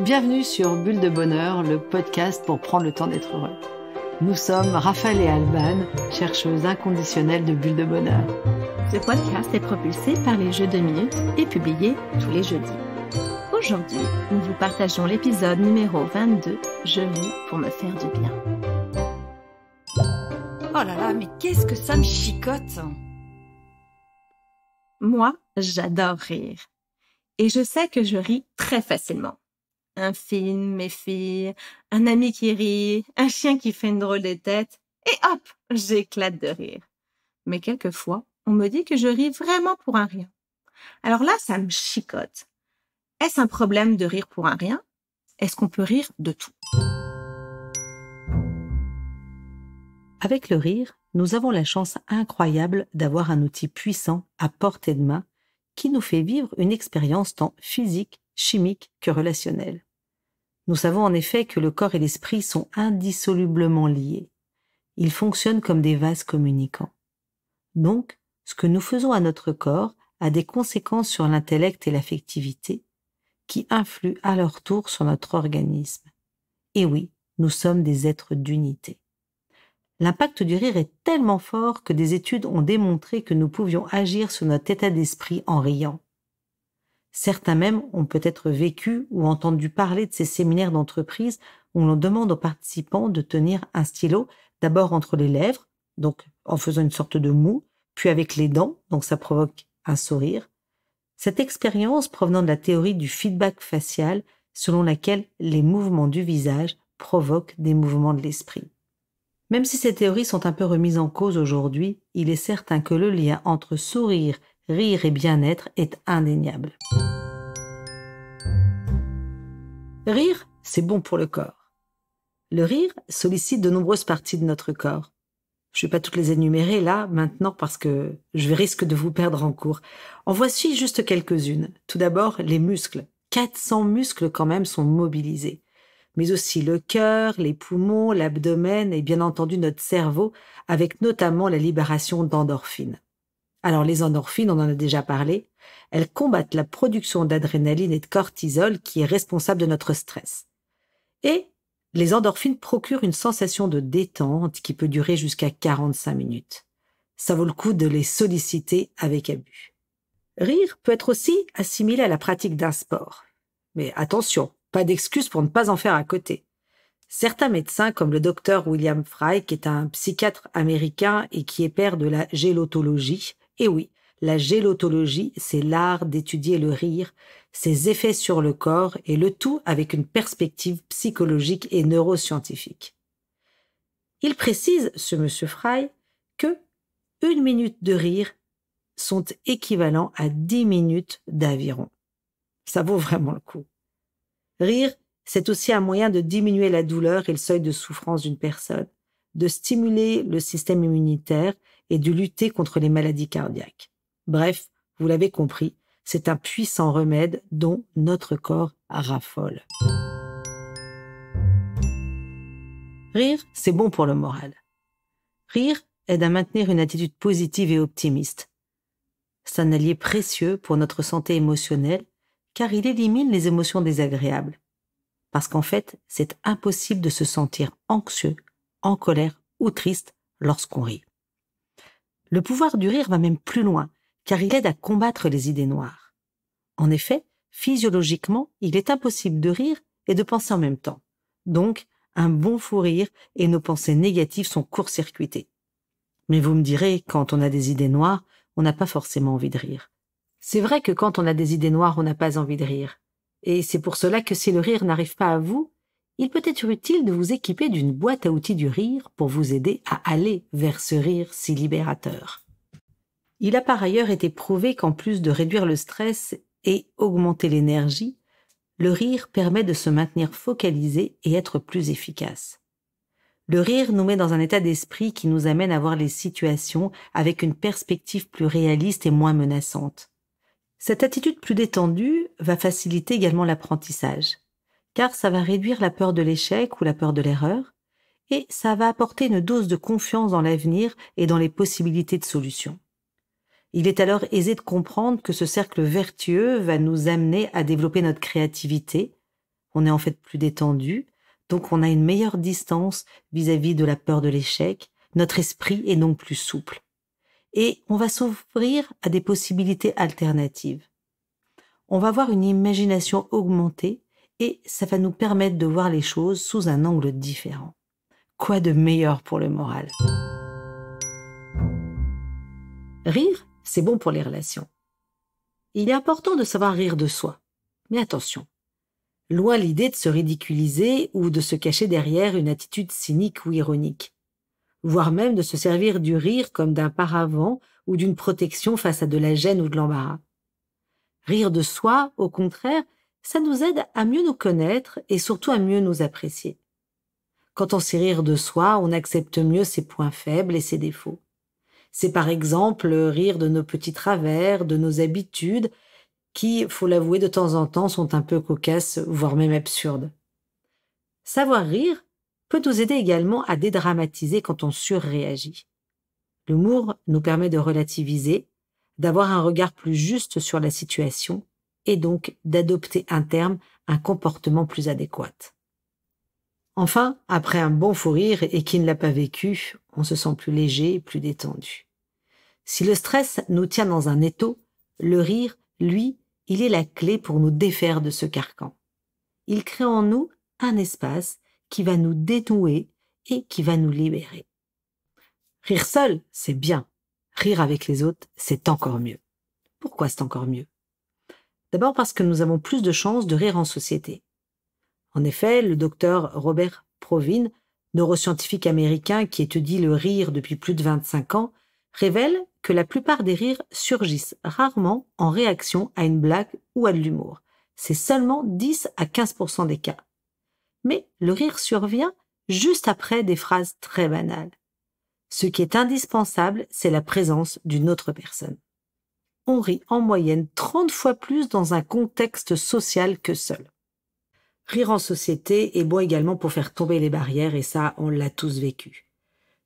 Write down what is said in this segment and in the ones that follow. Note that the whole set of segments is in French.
Bienvenue sur Bulle de Bonheur, le podcast pour prendre le temps d'être heureux. Nous sommes Raphaël et Alban, chercheuses inconditionnelles de Bulle de Bonheur. Ce podcast est propulsé par les Jeux de minutes et publié tous les jeudis. Aujourd'hui, nous vous partageons l'épisode numéro 22, Je vis pour me faire du bien. Oh là là, mais qu'est-ce que ça me chicote! Moi, j'adore rire. Et je sais que je ris très facilement. Un film, mes filles, un ami qui rit, un chien qui fait une drôle de tête, et hop, j'éclate de rire. Mais quelquefois, on me dit que je ris vraiment pour un rien. Alors là, ça me chicote. Est-ce un problème de rire pour un rien? Est-ce qu'on peut rire de tout? Avec le rire, nous avons la chance incroyable d'avoir un outil puissant à portée de main qui nous fait vivre une expérience tant physique, chimique que relationnelle. Nous savons en effet que le corps et l'esprit sont indissolublement liés. Ils fonctionnent comme des vases communicants. Donc, ce que nous faisons à notre corps a des conséquences sur l'intellect et l'affectivité qui influent à leur tour sur notre organisme. Et oui, nous sommes des êtres d'unité. L'impact du rire est tellement fort que des études ont démontré que nous pouvions agir sur notre état d'esprit en riant. Certains même ont peut-être vécu ou entendu parler de ces séminaires d'entreprise où l'on demande aux participants de tenir un stylo d'abord entre les lèvres, donc en faisant une sorte de moue, puis avec les dents, donc ça provoque un sourire. Cette expérience provenant de la théorie du feedback facial selon laquelle les mouvements du visage provoquent des mouvements de l'esprit. Même si ces théories sont un peu remises en cause aujourd'hui, il est certain que le lien entre sourire, rire et bien-être est indéniable. Rire, c'est bon pour le corps. Le rire sollicite de nombreuses parties de notre corps. Je ne vais pas toutes les énumérer là, maintenant, parce que je risque de vous perdre en cours. En voici juste quelques-unes. Tout d'abord, les muscles. 400 muscles quand même sont mobilisés. Mais aussi le cœur, les poumons, l'abdomen et bien entendu notre cerveau, avec notamment la libération d'endorphines. Alors les endorphines, on en a déjà parlé, elles combattent la production d'adrénaline et de cortisol qui est responsable de notre stress. Et les endorphines procurent une sensation de détente qui peut durer jusqu'à 45 minutes. Ça vaut le coup de les solliciter avec abus. Rire peut être aussi assimilé à la pratique d'un sport. Mais attention, pas d'excuse pour ne pas en faire à côté. Certains médecins, comme le docteur William Frey, qui est un psychiatre américain et qui est père de la gélotologie, et oui, la gélotologie, c'est l'art d'étudier le rire, ses effets sur le corps et le tout avec une perspective psychologique et neuroscientifique. Il précise, ce monsieur Frey, que 1 minute de rire sont équivalents à 10 minutes d'aviron. Ça vaut vraiment le coup. Rire, c'est aussi un moyen de diminuer la douleur et le seuil de souffrance d'une personne, de stimuler le système immunitaire et de lutter contre les maladies cardiaques. Bref, vous l'avez compris, c'est un puissant remède dont notre corps raffole. Rire, c'est bon pour le moral. Rire aide à maintenir une attitude positive et optimiste. C'est un allié précieux pour notre santé émotionnelle car il élimine les émotions désagréables. Parce qu'en fait, c'est impossible de se sentir anxieux, en colère ou triste lorsqu'on rit. Le pouvoir du rire va même plus loin, car il aide à combattre les idées noires. En effet, physiologiquement, il est impossible de rire et de penser en même temps. Donc, un bon fou rire et nos pensées négatives sont court-circuitées. Mais vous me direz, quand on a des idées noires, on n'a pas forcément envie de rire. C'est vrai que quand on a des idées noires, on n'a pas envie de rire. Et c'est pour cela que si le rire n'arrive pas à vous, il peut être utile de vous équiper d'une boîte à outils du rire pour vous aider à aller vers ce rire si libérateur. Il a par ailleurs été prouvé qu'en plus de réduire le stress et augmenter l'énergie, le rire permet de se maintenir focalisé et être plus efficace. Le rire nous met dans un état d'esprit qui nous amène à voir les situations avec une perspective plus réaliste et moins menaçante. Cette attitude plus détendue va faciliter également l'apprentissage, car ça va réduire la peur de l'échec ou la peur de l'erreur, et ça va apporter une dose de confiance dans l'avenir et dans les possibilités de solutions. Il est alors aisé de comprendre que ce cercle vertueux va nous amener à développer notre créativité, on est en fait plus détendu, donc on a une meilleure distance vis-à-vis de la peur de l'échec, notre esprit est donc plus souple. Et on va s'ouvrir à des possibilités alternatives. On va avoir une imagination augmentée et ça va nous permettre de voir les choses sous un angle différent. Quoi de meilleur pour le moral? Rire, c'est bon pour les relations. Il est important de savoir rire de soi. Mais attention, loin l'idée de se ridiculiser ou de se cacher derrière une attitude cynique ou ironique, voire même de se servir du rire comme d'un paravent ou d'une protection face à de la gêne ou de l'embarras. Rire de soi, au contraire, ça nous aide à mieux nous connaître et surtout à mieux nous apprécier. Quand on sait rire de soi, on accepte mieux ses points faibles et ses défauts. C'est par exemple rire de nos petits travers, de nos habitudes, qui, faut l'avouer, de temps en temps sont un peu cocasses, voire même absurdes. Savoir rire peut nous aider également à dédramatiser quand on surréagit. L'humour nous permet de relativiser, d'avoir un regard plus juste sur la situation et donc d'adopter à terme un comportement plus adéquat. Enfin, après un bon fou rire et qui ne l'a pas vécu, on se sent plus léger et plus détendu. Si le stress nous tient dans un étau, le rire, lui, il est la clé pour nous défaire de ce carcan. Il crée en nous un espace qui va nous dénouer et qui va nous libérer. Rire seul, c'est bien. Rire avec les autres, c'est encore mieux. Pourquoi c'est encore mieux? D'abord parce que nous avons plus de chances de rire en société. En effet, le docteur Robert Provine, neuroscientifique américain qui étudie le rire depuis plus de 25 ans, révèle que la plupart des rires surgissent rarement en réaction à une blague ou à de l'humour. C'est seulement 10 à 15% des cas. Mais le rire survient juste après des phrases très banales. Ce qui est indispensable, c'est la présence d'une autre personne. On rit en moyenne 30 fois plus dans un contexte social que seul. Rire en société est bon également pour faire tomber les barrières et ça, on l'a tous vécu.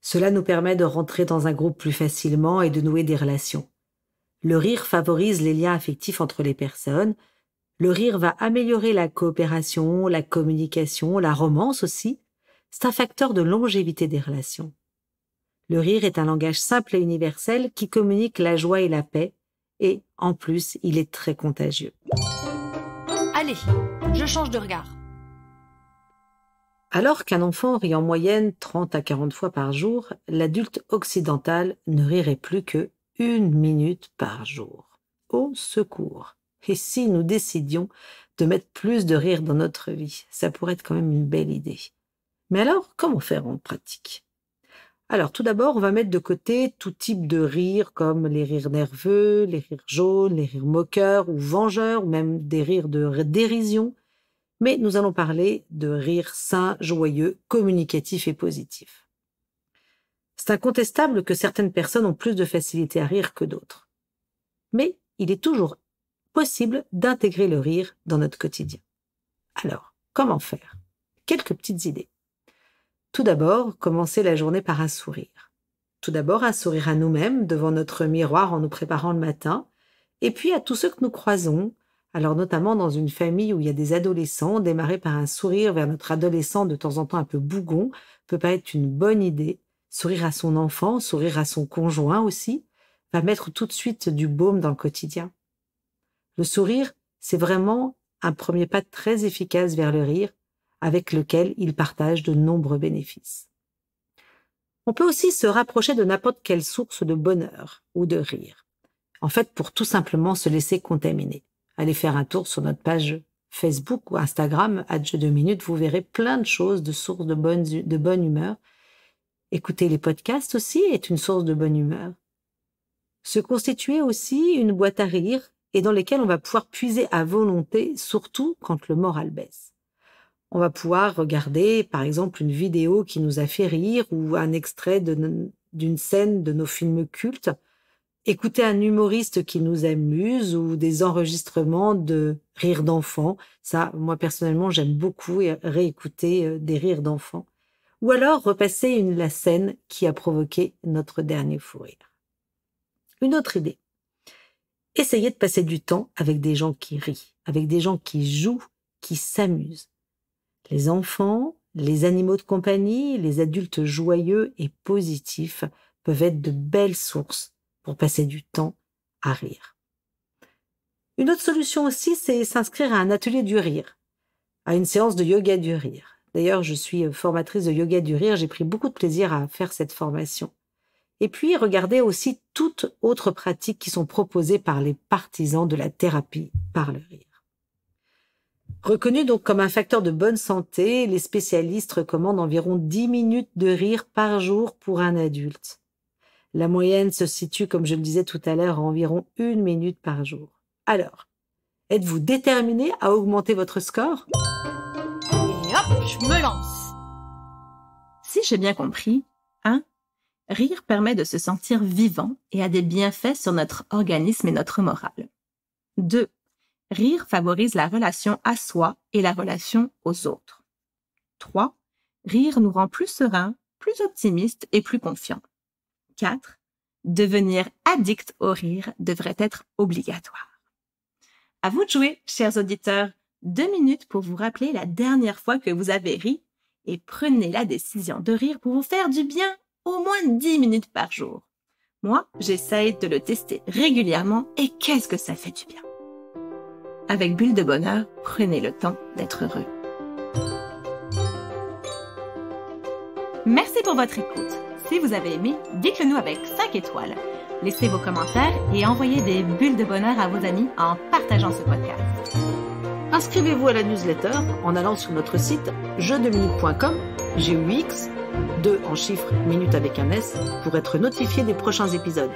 Cela nous permet de rentrer dans un groupe plus facilement et de nouer des relations. Le rire favorise les liens affectifs entre les personnes. Le rire va améliorer la coopération, la communication, la romance aussi. C'est un facteur de longévité des relations. Le rire est un langage simple et universel qui communique la joie et la paix. Et, en plus, il est très contagieux. Allez, je change de regard. Alors qu'un enfant rit en moyenne 30 à 40 fois par jour, l'adulte occidental ne rirait plus que 1 minute par jour. Au secours! Et si nous décidions de mettre plus de rire dans notre vie, ça pourrait être quand même une belle idée. Mais alors, comment faire en pratique? Alors, tout d'abord, on va mettre de côté tout type de rire, comme les rires nerveux, les rires jaunes, les rires moqueurs ou vengeurs, ou même des rires de dérision. Mais nous allons parler de rire sain, joyeux, communicatif et positif. C'est incontestable que certaines personnes ont plus de facilité à rire que d'autres. Mais il est toujours possible d'intégrer le rire dans notre quotidien. Alors, comment faire? Quelques petites idées. Tout d'abord, commencer la journée par un sourire. Tout d'abord, un sourire à nous-mêmes, devant notre miroir en nous préparant le matin, et puis à tous ceux que nous croisons. Alors notamment dans une famille où il y a des adolescents, démarrer par un sourire vers notre adolescent de temps en temps un peu bougon peut pas être une bonne idée. Sourire à son enfant, sourire à son conjoint aussi, va mettre tout de suite du baume dans le quotidien. Le sourire, c'est vraiment un premier pas très efficace vers le rire, avec lequel il partage de nombreux bénéfices. On peut aussi se rapprocher de n'importe quelle source de bonheur ou de rire. En fait, pour tout simplement se laisser contaminer. Allez faire un tour sur notre page Facebook ou Instagram, @jeu2minutes, vous verrez plein de choses, de sources de bonne humeur. Écouter les podcasts aussi est une source de bonne humeur. Se constituer aussi une boîte à rire et dans lesquelles on va pouvoir puiser à volonté, surtout quand le moral baisse. On va pouvoir regarder, par exemple, une vidéo qui nous a fait rire ou un extrait d'une scène de nos films cultes, écouter un humoriste qui nous amuse ou des enregistrements de rires d'enfants. Ça, moi, personnellement, j'aime beaucoup réécouter des rires d'enfants. Ou alors repasser la scène qui a provoqué notre dernier fou rire. Une autre idée. Essayez de passer du temps avec des gens qui rient, avec des gens qui jouent, qui s'amusent. Les enfants, les animaux de compagnie, les adultes joyeux et positifs peuvent être de belles sources pour passer du temps à rire. Une autre solution aussi, c'est s'inscrire à un atelier du rire, à une séance de yoga du rire. D'ailleurs, je suis formatrice de yoga du rire, j'ai pris beaucoup de plaisir à faire cette formation. Et puis, regardez aussi toutes autres pratiques qui sont proposées par les partisans de la thérapie par le rire. Reconnu donc comme un facteur de bonne santé, les spécialistes recommandent environ 10 minutes de rire par jour pour un adulte. La moyenne se situe, comme je le disais tout à l'heure, à environ 1 minute par jour. Alors, êtes-vous déterminé à augmenter votre score ? Et hop, je me lance. Si j'ai bien compris, 1. Rire permet de se sentir vivant et a des bienfaits sur notre organisme et notre morale. 2. Rire favorise la relation à soi et la relation aux autres. 3. Rire nous rend plus sereins, plus optimistes et plus confiants. 4. Devenir addict au rire devrait être obligatoire. À vous de jouer, chers auditeurs. 2 minutes pour vous rappeler la dernière fois que vous avez ri et prenez la décision de rire pour vous faire du bien au moins 10 minutes par jour. Moi, j'essaye de le tester régulièrement et qu'est-ce que ça fait du bien. Avec Bulle de Bonheur, prenez le temps d'être heureux. Merci pour votre écoute. Si vous avez aimé, dites-le nous avec 5 étoiles. Laissez vos commentaires et envoyez des bulles de bonheur à vos amis en partageant ce podcast. Inscrivez-vous à la newsletter en allant sur notre site jeuxdeminutes.com, GUX, 2 en chiffres, minutes avec un S, pour être notifié des prochains épisodes.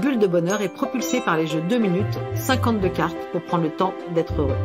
Bulle de Bonheur est propulsé par les jeux 2 minutes, 52 cartes pour prendre le temps d'être heureux.